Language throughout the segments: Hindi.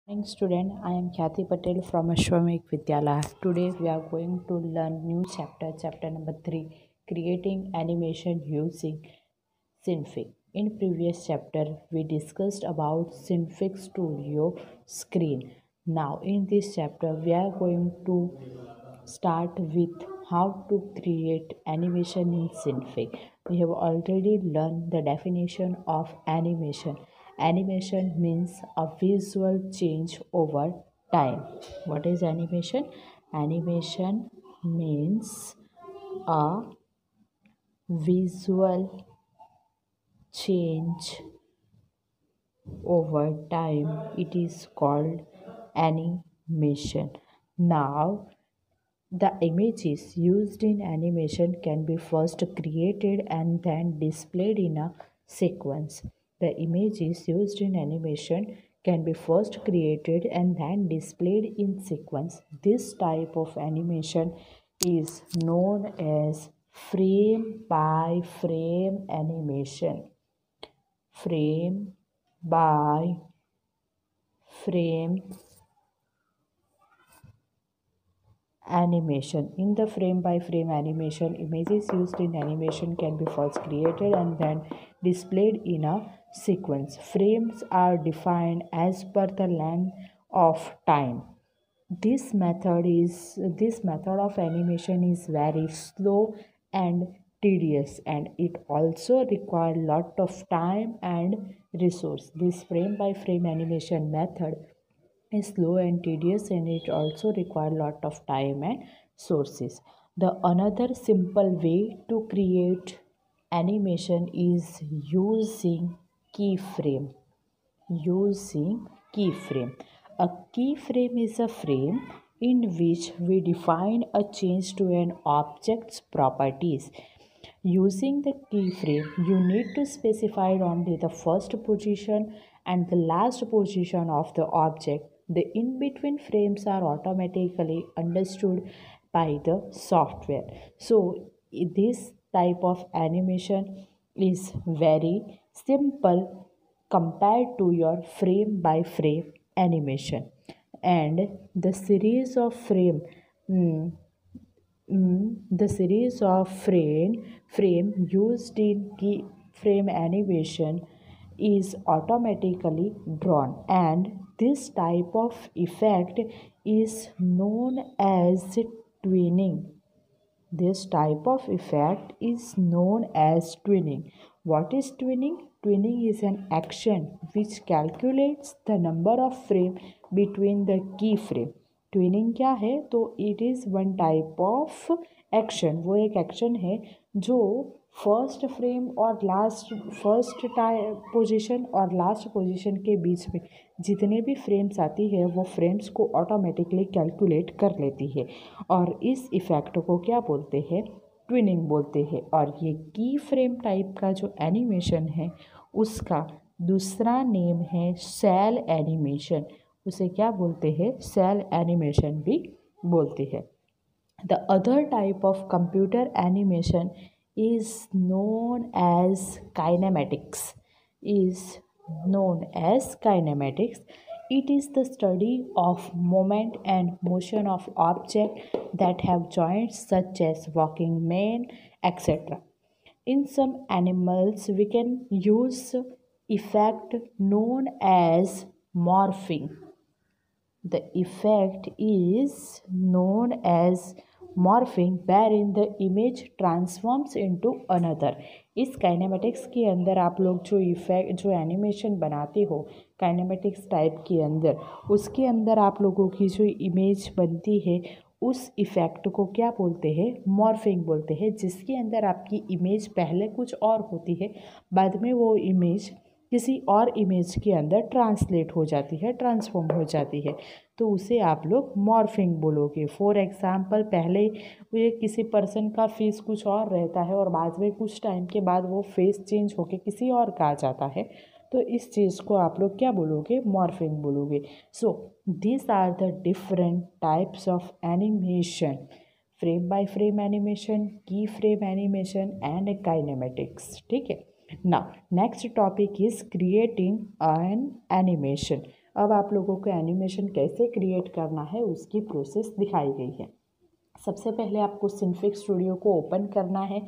Morning student, I am Khyati Patel from Ashwamik Vidyalaya. Today we are going to learn new chapter number 3, creating animation using Synfig. In previous chapter we discussed about Synfig Studio screen. Now in this chapter we are going to start with how to create animation in Synfig. We have already learned the definition of animation. Animation means a visual change over time. What is animation? Animation means a visual change over time. It is called animation. Now, the images used in animation can be first created and then displayed in a sequence. The images used in animation can be first created and then displayed in sequence. This type of animation is known as frame by frame animation. Frame by frame animation. In the frame by frame animation, images used in animation can be first created and then displayed in a sequence. Frames are defined as per the length of time. This method of animation is very slow and tedious, and it also requires lot of time and resource. This frame by frame animation method is slow and tedious, and it also requires lot of time and sources. The another simple way to create animation is using keyframe. A keyframe is a frame in which we define a change to an object's properties. Using the keyframe, you need to specify only the first position and the last position of the object. The in-between frames are automatically understood by the software. So this type of animation is very simple compared to your frame by frame animation. And the series of frame used in keyframe animation is automatically drawn, and this type of effect is known as twinning. This type of effect is known as twinning. What is twinning? Twinning is an action which calculates the number of frame between the keyframe. Twinning क्या है? तो it is one type of action. वो एक एक्शन है जो फर्स्ट पोजीशन और लास्ट पोजीशन के बीच में जितने भी फ्रेम्स आती है वो फ्रेम्स को ऑटोमेटिकली कैलकुलेट कर लेती है, और इस इफ़ेक्ट को क्या बोलते हैं? ट्विनिंग बोलते हैं. और ये की फ्रेम टाइप का जो एनिमेशन है उसका दूसरा नेम है सेल एनिमेशन. उसे क्या बोलते हैं? सेल एनिमेशन भी बोलते हैं. The other type of computer animation is known as kinematics. It is the study of movement and motion of objects that have joints such as walking man, etc. In some animals we can use effect known as morphing. The effect is known as morphing where in the image transforms into another. इस काइनेमेटिक्स के अंदर आप लोग जो एनिमेशन बनाते हो काइनेमेटिक्स टाइप के अंदर, उसके अंदर आप लोगों की जो इमेज बनती है उस इफ़ेक्ट को क्या बोलते हैं? मॉर्फिंग बोलते हैं. जिसके अंदर आपकी इमेज पहले कुछ और होती है, बाद में वो इमेज किसी और इमेज के अंदर ट्रांसलेट हो जाती है, ट्रांसफॉर्म हो जाती है, तो उसे आप लोग मॉर्फिंग बोलोगे. फॉर एग्ज़ाम्पल, पहले ये किसी पर्सन का फेस कुछ और रहता है और बाद में कुछ टाइम के बाद वो फेस चेंज होके किसी और का आ जाता है, तो इस चीज़ को आप लोग क्या बोलोगे? मॉर्फिंग बोलोगे. So this are the different types of animation: frame by frame animation, key frame animation and kinematics. ठीक है. Now, next topic is creating an animation. अब आप लोगों को एनिमेशन कैसे क्रिएट करना है उसकी प्रोसेस दिखाई गई है। सबसे पहले आपको सिनफिक स्टूडियो को ओपन करना है।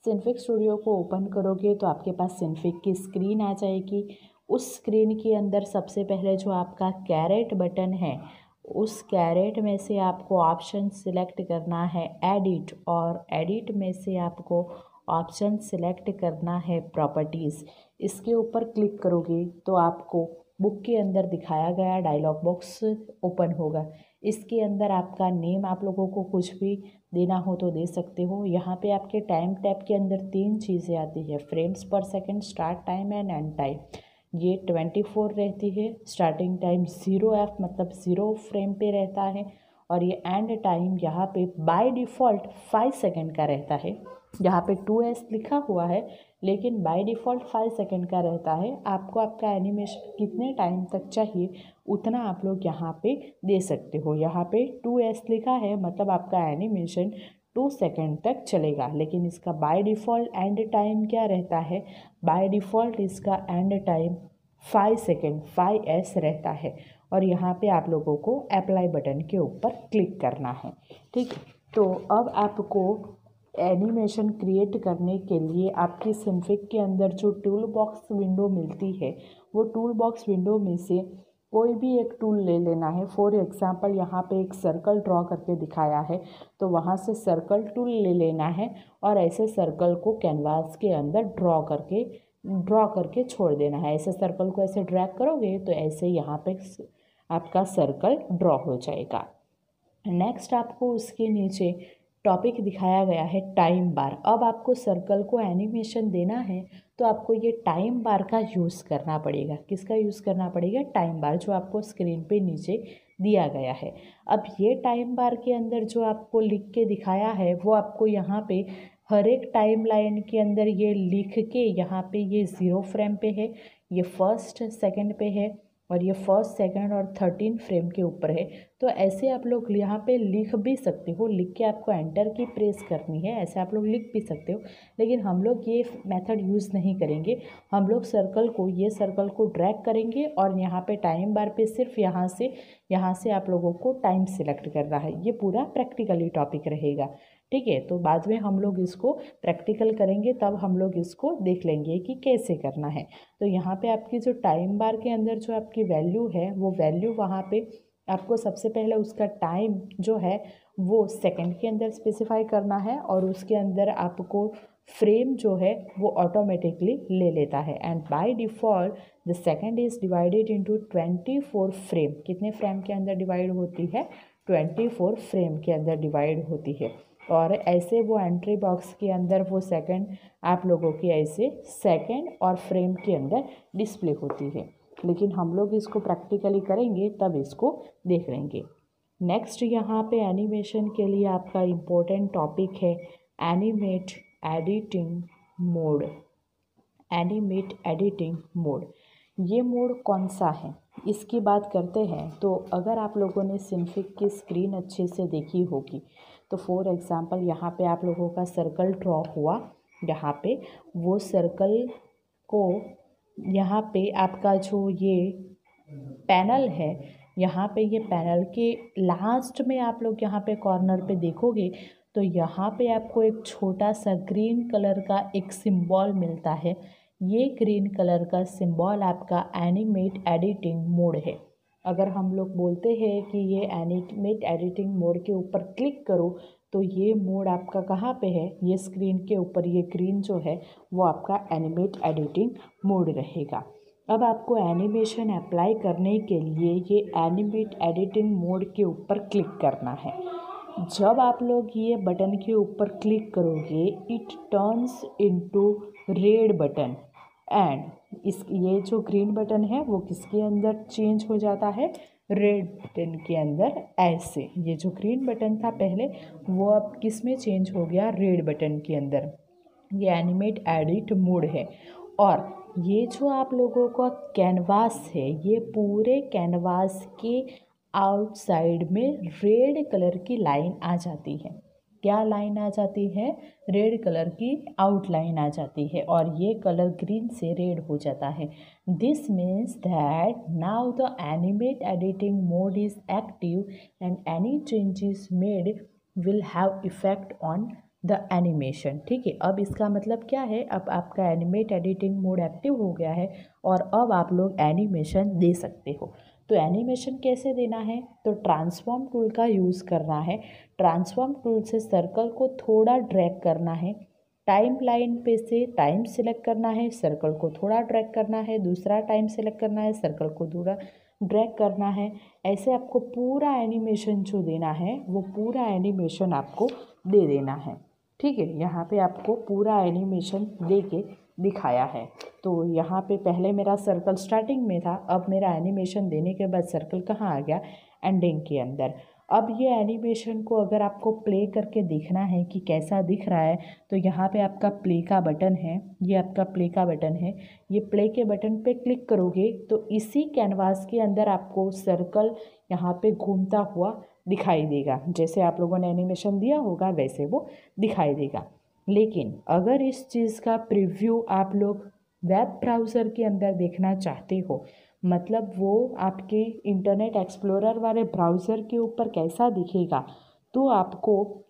सिनफिक स्टूडियो को ओपन करोगे तो आपके पास सिनफिक की स्क्रीन आ जाएगी। उस स्क्रीन के अंदर सबसे पहले जो आपका कैरेट बटन है, उस कैरेट में से आपको ऑप्शन सिलेक्ट करना है एडिट, और एडिट में से आपको ऑप्शन सिलेक्ट करना है प्रॉपर्टीज़। इसके ऊपर क्लिक करोगे तो आपको बुक के अंदर दिखाया गया डायलॉग बॉक्स ओपन होगा। इसके अंदर आपका नेम आप लोगों को कुछ भी देना हो तो दे सकते हो। यहाँ पे आपके टाइम टैब के अंदर 3 चीज़ें आती है, फ्रेम्स पर second, start time and and time. ये 24 रहती है। स्टार्टिंग टाइम 0F मतलब 0 फ्रेम पे रहता है, और ये एंड टाइम यहाँ पे बाय डिफ़ॉल्ट 5 सेकंड का रहता है। यहाँ पे 2S लिखा हुआ है लेकिन बाय डिफ़ॉल्ट 5 सेकंड का रहता है। आपको आपका एनिमेशन कितने टाइम तक चाहिए उतना आप लोग यहाँ पे दे सकते हो। यहाँ पे 2S लिखा है मतलब आपका एनिमेशन 2 सेकंड तक चलेगा, लेकिन इसका बाय डिफ़ॉल्ट एंड टाइम क्या रहता है, बाय डिफ़ॉल्ट इसका एंड टाइम 5 सेकंड 5S रहता है। और यहाँ पे आप लोगों को अप्लाई बटन के ऊपर क्लिक करना है। ठीक, तो अब आपको एनिमेशन क्रिएट करने के लिए आपकी सिनफिक के अंदर जो टूल बॉक्स विंडो मिलती है, वो टूल बॉक्स विंडो में से कोई भी एक टूल ले लेना है। फॉर एग्जांपल यहाँ पे एक सर्कल ड्रॉ करके दिखाया है, तो वहाँ से सर्कल टूल ले लेना है और ऐसे सर्कल को कैनवास के अंदर ड्रॉ करके छोड़ देना है। ऐसे सर्कल को ऐसे ड्रैग करोगे तो ऐसे यहाँ पे आपका सर्कल ड्रॉ हो जाएगा। नेक्स्ट आपको उसके नीचे टॉपिक दिखाया गया है टाइम बार। अब आपको सर्कल को एनिमेशन देना है तो आपको ये टाइम बार का यूज़ करना पड़ेगा। किसका यूज़ करना पड़ेगा, टाइम बार, जो आपको स्क्रीन पे नीचे दिया गया है। अब ये टाइम बार के अंदर जो आपको लिख के दिखाया है वो आपको यहाँ पे हर एक टाइम लाइन के अंदर ये लिख के, यहाँ पे ये 0 फ्रेम पे है, ये फर्स्ट सेकंड पे है, और ये फर्स्ट सेकंड और 13 फ्रेम के ऊपर है। तो ऐसे आप लोग यहाँ पे लिख भी सकते हो, लिख के आपको एंटर की प्रेस करनी है, ऐसे आप लोग लिख भी सकते हो। लेकिन हम लोग ये मेथड यूज़ नहीं करेंगे। हम लोग ये सर्कल को ड्रैग करेंगे और यहाँ पे टाइम बार पे सिर्फ यहाँ से आप लोगों को टाइम सिलेक्ट करना है। ये पूरा प्रैक्टिकली टॉपिक रहेगा। ठीक है, तो बाद में हम लोग इसको प्रैक्टिकल करेंगे, तब हम लोग इसको देख लेंगे कि कैसे करना है। तो यहाँ पे आपकी जो टाइम बार के अंदर जो आपकी वैल्यू है, वो वैल्यू वहाँ पे आपको सबसे पहले उसका टाइम जो है वो सेकंड के अंदर स्पेसिफाई करना है, और उसके अंदर आपको फ्रेम जो है वो ऑटोमेटिकली ले लेता है। And by default the second is divided into 24 frame. कितने फ्रेम के अंदर डिवाइड होती है, 24 फ्रेम के अंदर डिवाइड होती है। और ऐसे वो एंट्री बॉक्स के अंदर वो सेकंड आप लोगों की ऐसे सेकंड और फ्रेम के अंदर डिस्प्ले होती है। लेकिन हम लोग इसको प्रैक्टिकली करेंगे तब इसको देख लेंगे। नेक्स्ट यहाँ पे एनिमेशन के लिए आपका इम्पोर्टेंट टॉपिक है animate editing mode. Animate editing mode, ये मोड कौन सा है इसकी बात करते हैं। तो अगर आप लोगों ने सिनफिक की स्क्रीन अच्छे से देखी होगी तो फॉर एग्ज़ाम्पल यहाँ पे आप लोगों का सर्कल ड्रॉ हुआ, यहाँ पे वो सर्कल को, यहाँ पे आपका जो ये पैनल है, यहाँ पे ये पैनल के लास्ट में आप लोग यहाँ पे कॉर्नर पे देखोगे तो यहाँ पे आपको एक छोटा सा ग्रीन कलर का एक सिंबल मिलता है। ये ग्रीन कलर का सिंबल आपका एनिमेट एडिटिंग मोड है। अगर हम लोग बोलते हैं कि ये एनिमेट एडिटिंग मोड के ऊपर क्लिक करो तो ये मोड आपका कहाँ पे है, ये स्क्रीन के ऊपर ये ग्रीन जो है वो आपका एनिमेट एडिटिंग मोड रहेगा। अब आपको एनिमेशन अप्लाई करने के लिए ये एनिमेट एडिटिंग मोड के ऊपर क्लिक करना है। जब आप लोग ये बटन के ऊपर क्लिक करोगे it turns into red button, and ये जो ग्रीन बटन है वो किसके अंदर चेंज हो जाता है, रेड बटन के अंदर। ऐसे ये जो ग्रीन बटन था पहले वो अब किस में चेंज हो गया, रेड बटन के अंदर। ये एनिमेट एडिट मोड है। और ये जो आप लोगों का कैनवास है, ये पूरे कैनवास के आउटसाइड में रेड कलर की लाइन आ जाती है। क्या लाइन आ जाती है, रेड कलर की आउटलाइन आ जाती है और ये कलर ग्रीन से रेड हो जाता है। This means that now the animate editing mode is active and any changes made will have effect on the animation. ठीक है, अब इसका मतलब क्या है, अब आपका एनिमेट एडिटिंग मोड एक्टिव हो गया है और अब आप लोग एनिमेशन दे सकते हो। तो एनिमेशन कैसे देना है, तो ट्रांसफॉर्म टूल का यूज़ करना है। ट्रांसफॉर्म टूल से सर्कल को थोड़ा ड्रैग करना है, टाइम लाइन पे से टाइम सिलेक्ट करना है, सर्कल को थोड़ा ड्रैग करना है, दूसरा टाइम सिलेक्ट करना है, सर्कल को थोड़ा ड्रैग करना है। ऐसे आपको पूरा एनिमेशन जो देना है वो पूरा एनिमेशन आपको दे देना है। ठीक है, यहाँ पे आपको पूरा एनिमेशन दे के दिखाया है। तो यहाँ पे पहले मेरा सर्कल स्टार्टिंग में था, अब मेरा एनिमेशन देने के बाद सर्कल कहाँ आ गया, एंडिंग के अंदर। अब ये एनिमेशन को अगर आपको प्ले करके देखना है कि कैसा दिख रहा है, तो यहाँ पे आपका प्ले का बटन है, ये आपका प्ले का बटन है। ये प्ले के बटन पे क्लिक करोगे तो इसी कैनवास के अंदर आपको सर्कल यहाँ पे घूमता हुआ दिखाई देगा। जैसे आप लोगों ने एनिमेशन दिया होगा वैसे वो दिखाई देगा। लेकिन अगर इस चीज़ का प्रीव्यू आप लोग वेब ब्राउज़र के अंदर देखना चाहते हो, मतलब वो आपके इंटरनेट एक्सप्लोरर वाले ब्राउज़र के ऊपर कैसा दिखेगा, तो आपको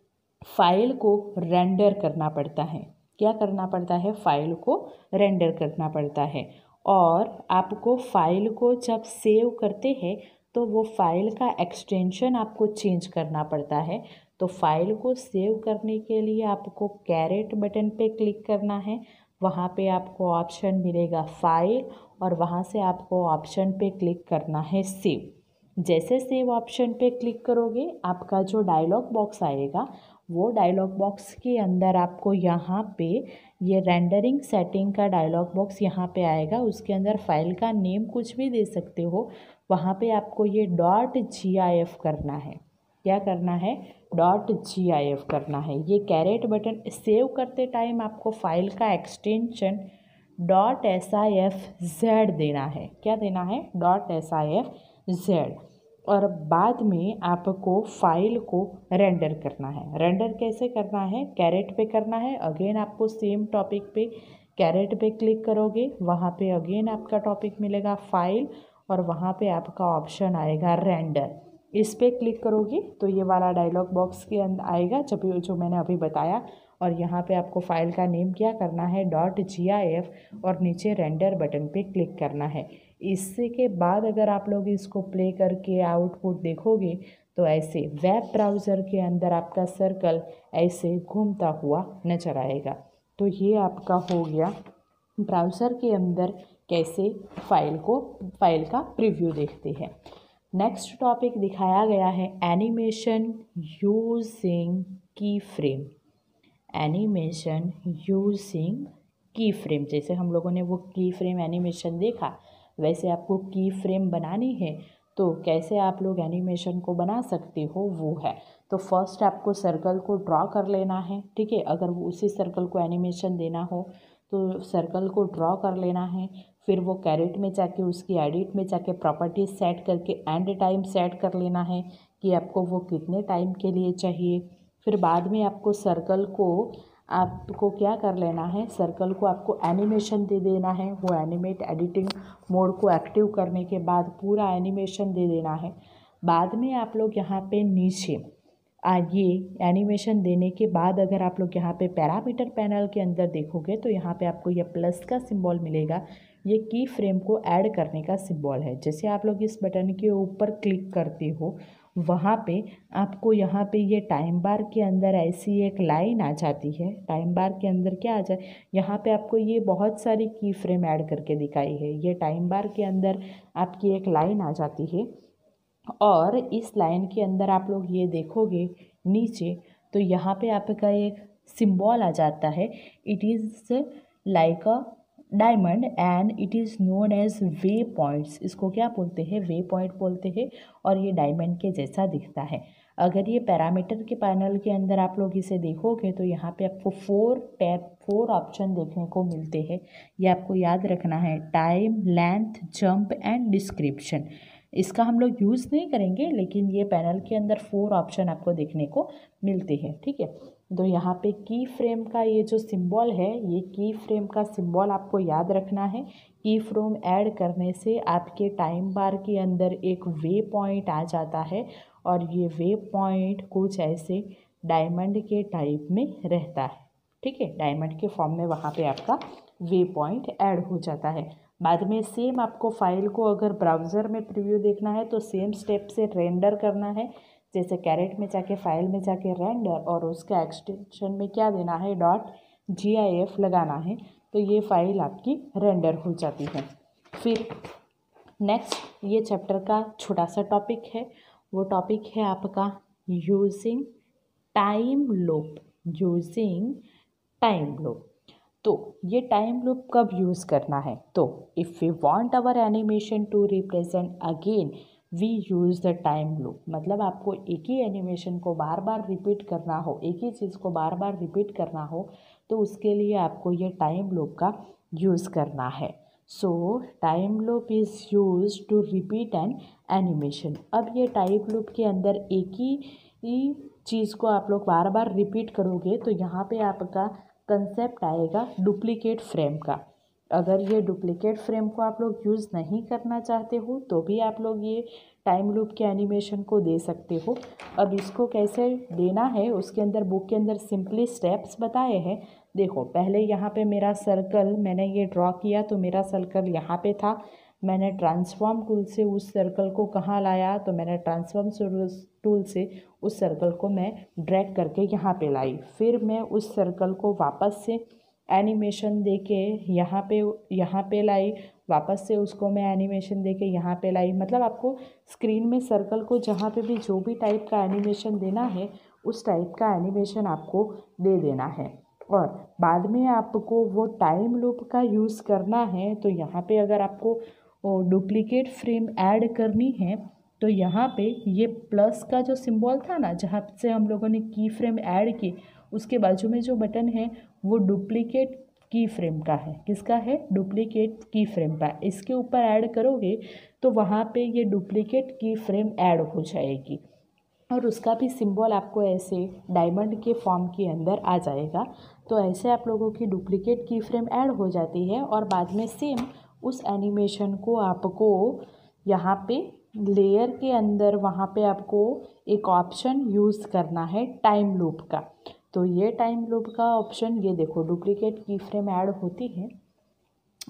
फाइल को रेंडर करना पड़ता है। क्या करना पड़ता है, फाइल को रेंडर करना पड़ता है। और आपको फाइल को जब सेव करते हैं तो वो फाइल का एक्सटेंशन आपको चेंज करना पड़ता है। तो फाइल को सेव करने के लिए आपको कैरेट बटन पे क्लिक करना है। वहाँ पे आपको ऑप्शन मिलेगा फाइल और वहाँ से आपको ऑप्शन पे क्लिक करना है सेव। जैसे सेव ऑप्शन पे क्लिक करोगे आपका जो डायलॉग बॉक्स आएगा, वो डायलॉग बॉक्स के अंदर आपको यहाँ पे ये रेंडरिंग सेटिंग का डायलॉग बॉक्स यहाँ पे आएगा। उसके अंदर फाइल का नेम कुछ भी दे सकते हो। वहाँ पे आपको ये .gif करना है। क्या करना है, .gif करना है। ये कैरेट बटन सेव करते टाइम आपको फाइल का एक्सटेंशन .sifz देना है। क्या देना है, .sifz। और बाद में आपको फाइल को रेंडर करना है। रेंडर कैसे करना है, कैरेट पे करना है। अगेन आपको सेम टॉपिक पे कैरेट पे क्लिक करोगे, वहाँ पे अगेन आपका टॉपिक मिलेगा फाइल और वहाँ पे आपका ऑप्शन आएगा रेंडर। इस पे क्लिक करोगे तो ये वाला डायलॉग बॉक्स के अंदर आएगा जब जो मैंने अभी बताया। और यहाँ पे आपको फाइल का नेम क्या करना है, .gif, और नीचे रेंडर बटन पे क्लिक करना है। इससे के बाद अगर आप लोग इसको प्ले करके आउटपुट देखोगे तो ऐसे वेब ब्राउज़र के अंदर आपका सर्कल ऐसे घूमता हुआ नजर आएगा। तो ये आपका हो गया ब्राउज़र के अंदर कैसे फाइल का प्रीव्यू देखते हैं। नेक्स्ट टॉपिक दिखाया गया है एनिमेशन यूजिंग की फ्रेम। एनिमेशन यूजिंग की फ्रेम, जैसे हम लोगों ने वो की फ्रेम एनिमेशन देखा, वैसे आपको की फ्रेम बनानी है तो कैसे आप लोग एनिमेशन को बना सकते हो वो है। तो फर्स्ट आपको सर्कल को ड्रॉ कर लेना है। ठीक है, अगर उसी सर्कल को एनिमेशन देना हो तो सर्कल को ड्रॉ कर लेना है। फिर वो कैरेट में जाके उसकी एडिट में जाके प्रॉपर्टीज सेट करके एंड टाइम सेट कर लेना है कि आपको वो कितने टाइम के लिए चाहिए। फिर बाद में आपको सर्कल को आपको क्या कर लेना है, सर्कल को आपको एनिमेशन दे देना है। वो एनिमेट एडिटिंग मोड को एक्टिव करने के बाद पूरा एनिमेशन दे देना है। बाद में आप लोग यहाँ पे नीचे ये एनिमेशन देने के बाद अगर आप लोग यहाँ पे पैरामीटर पैनल के अंदर देखोगे तो यहाँ पे आपको ये प्लस का सिंबल मिलेगा। ये की फ्रेम को ऐड करने का सिंबल है। जैसे आप लोग इस बटन के ऊपर क्लिक करते हो वहाँ पे आपको यहाँ पे ये टाइम बार के अंदर ऐसी एक लाइन आ जाती है। टाइम बार के अंदर क्या आ जाए, यहाँ पे आपको ये बहुत सारी की फ्रेम ऐड करके दिखाई है। ये टाइम बार के अंदर आपकी एक लाइन आ जाती है और इस लाइन के अंदर आप लोग ये देखोगे नीचे तो यहाँ पे आपका एक सिंबल आ जाता है। It is like a diamond and it is known as waypoints. इसको क्या बोलते हैं, वे पॉइंट बोलते हैं और ये डायमंड के जैसा दिखता है। अगर ये पैरामीटर के पैनल के अंदर आप लोग इसे देखोगे तो यहाँ पे आपको 4 ऑप्शन देखने को मिलते हैं। ये आपको याद रखना है, time, length, jump and description. इसका हम लोग यूज़ नहीं करेंगे, लेकिन ये पैनल के अंदर 4 ऑप्शन आपको देखने को मिलते हैं, ठीक है। तो यहाँ पे की फ्रेम का ये जो सिंबल है, ये की फ्रेम का सिंबल आपको याद रखना है। की फ्रेम ऐड करने से आपके टाइम बार के अंदर एक वे पॉइंट आ जाता है, और ये वे पॉइंट कुछ ऐसे डायमंड के टाइप में रहता है, ठीक है। डायमंड के फॉर्म में वहाँ पे आपका वे पॉइंट ऐड हो जाता है। बाद में सेम आपको फाइल को अगर ब्राउज़र में प्रीव्यू देखना है तो सेम स्टेप से रेंडर करना है। जैसे कैरेट में जाके फाइल में जाके रेंडर, और उसका एक्सटेंशन में क्या देना है, .gif लगाना है, तो ये फाइल आपकी रेंडर हो जाती है। फिर नेक्स्ट ये चैप्टर का छोटा सा टॉपिक है, वो टॉपिक है आपका using time loop. Using time loop, तो ये टाइम लूप कब यूज़ करना है, तो if we want our animation to represent again we use the time loop. मतलब आपको एक ही एनिमेशन को बार बार रिपीट करना हो, एक ही चीज़ को बार बार रिपीट करना हो, तो उसके लिए आपको ये टाइम लूप का यूज़ करना है। So time loop is use to repeat an animation. अब ये टाइम लूप के अंदर एक ही चीज़ को आप लोग बार बार रिपीट करोगे, तो यहाँ पे आपका कंसेप्ट आएगा डुप्लीकेट फ्रेम का। अगर ये डुप्लीकेट फ्रेम को आप लोग यूज़ नहीं करना चाहते हो, तो भी आप लोग ये टाइम लूप के एनिमेशन को दे सकते हो। अब इसको कैसे देना है, उसके अंदर बुक के अंदर सिंपली स्टेप्स बताए हैं। देखो, पहले यहाँ पे मेरा सर्कल मैंने ये ड्रॉ किया, तो मेरा सर्कल यहाँ पे था। मैंने ट्रांसफॉर्म टूल से उस सर्कल को कहाँ लाया, तो मैंने ट्रांसफॉर्म टूल से उस सर्कल को मैं ड्रैग करके यहाँ पे लाई। फिर मैं उस सर्कल को वापस से एनिमेशन देके यहाँ पे लाई, वापस से उसको मैं एनिमेशन देके यहाँ पे लाई। मतलब आपको स्क्रीन में सर्कल को जहाँ पे भी जो भी टाइप का एनिमेशन देना है, उस टाइप का एनिमेशन आपको दे देना है। और बाद में आपको वो टाइम लूप का यूज़ करना है, तो यहाँ पे अगर आपको डुप्लीकेट फ्रेम ऐड करनी है, तो यहाँ पे ये प्लस का जो सिंबल था ना, जहाँ से हम लोगों ने की फ्रेम ऐड की, उसके बाजू में जो बटन है वो डुप्लीकेट की फ्रेम का है। किसका है? डुप्लीकेट की फ्रेम का। इसके ऊपर ऐड करोगे तो वहाँ पे ये डुप्लीकेट की फ्रेम ऐड हो जाएगी, और उसका भी सिंबल आपको ऐसे डायमंड के फॉर्म के अंदर आ जाएगा। तो ऐसे आप लोगों की डुप्लीकेट की फ्रेम ऐड हो जाती है, और बाद में सेम उस एनिमेशन को आपको यहाँ पे लेयर के अंदर वहाँ पे आपको एक ऑप्शन यूज़ करना है टाइम लूप का। तो ये टाइम लूप का ऑप्शन, ये देखो डुप्लीकेट की फ्रेम ऐड होती है,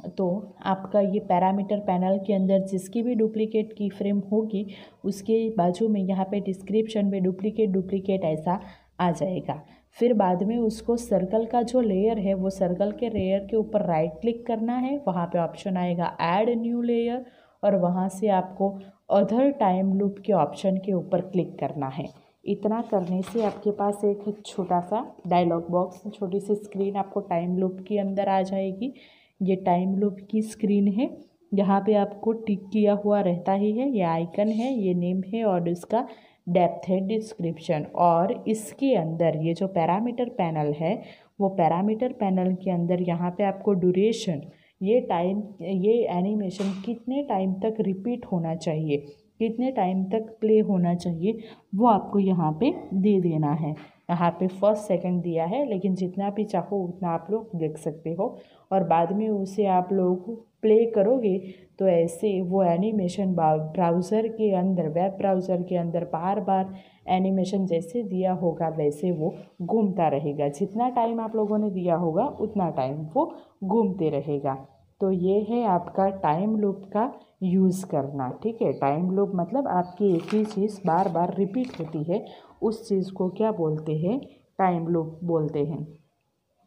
तो आपका ये पैरामीटर पैनल के अंदर जिसकी भी डुप्लीकेट की फ्रेम होगी, उसके बाजू में यहाँ पे डिस्क्रिप्शन में डुप्लीकेट ऐसा आ जाएगा। फिर बाद में उसको सर्कल का जो लेयर है, वो सर्कल के लेयर के ऊपर राइट क्लिक करना है, वहाँ पे ऑप्शन आएगा ऐड न्यू लेयर, और वहाँ से आपको अदर टाइम लूप के ऑप्शन के ऊपर क्लिक करना है। इतना करने से आपके पास एक छोटा सा डायलॉग बॉक्स, छोटी सी स्क्रीन आपको टाइम लूप के अंदर आ जाएगी। ये टाइम लूप की स्क्रीन है, यहाँ पे आपको टिक किया हुआ रहता ही है, ये आइकन है, ये नेम है, और इसका डेप्थ है डिस्क्रिप्शन। और इसके अंदर ये जो पैरामीटर पैनल है, वो पैरामीटर पैनल के अंदर यहाँ पे आपको ड्यूरेशन, ये एनिमेशन कितने टाइम तक रिपीट होना चाहिए, कितने टाइम तक प्ले होना चाहिए, वो आपको यहाँ पे दे देना है। यहाँ पे फर्स्ट सेकंड दिया है, लेकिन जितना भी चाहो उतना आप लोग देख सकते हो, और बाद में उसे आप लोग प्ले करोगे तो ऐसे वो एनिमेशन ब्राउज़र के अंदर, वेब ब्राउज़र के अंदर बार बार एनिमेशन जैसे दिया होगा वैसे वो घूमता रहेगा। जितना टाइम आप लोगों ने दिया होगा उतना टाइम वो घूमते रहेगा। तो ये है आपका टाइम लूप का यूज़ करना, ठीक है। टाइम लूप मतलब आपकी एक ही चीज़ बार बार रिपीट होती है, उस चीज़ को क्या बोलते हैं? टाइम लूप बोलते हैं।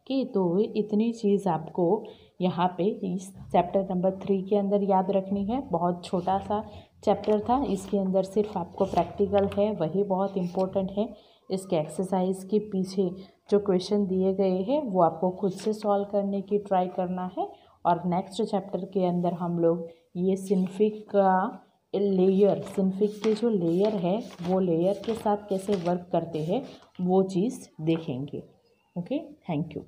कि तो इतनी चीज़ आपको यहाँ पे इस चैप्टर नंबर 3 के अंदर याद रखनी है। बहुत छोटा सा चैप्टर था, इसके अंदर सिर्फ आपको प्रैक्टिकल है वही बहुत इम्पोर्टेंट है। इसके एक्सरसाइज के पीछे जो क्वेश्चन दिए गए हैं वो आपको खुद से सॉल्व करने की ट्राई करना है। और नेक्स्ट चैप्टर के अंदर हम लोग ये सिनफिक का लेयर, सिनफिक के जो लेयर है वो लेयर के साथ कैसे वर्क करते हैं वो चीज़ देखेंगे। Okay, thank you.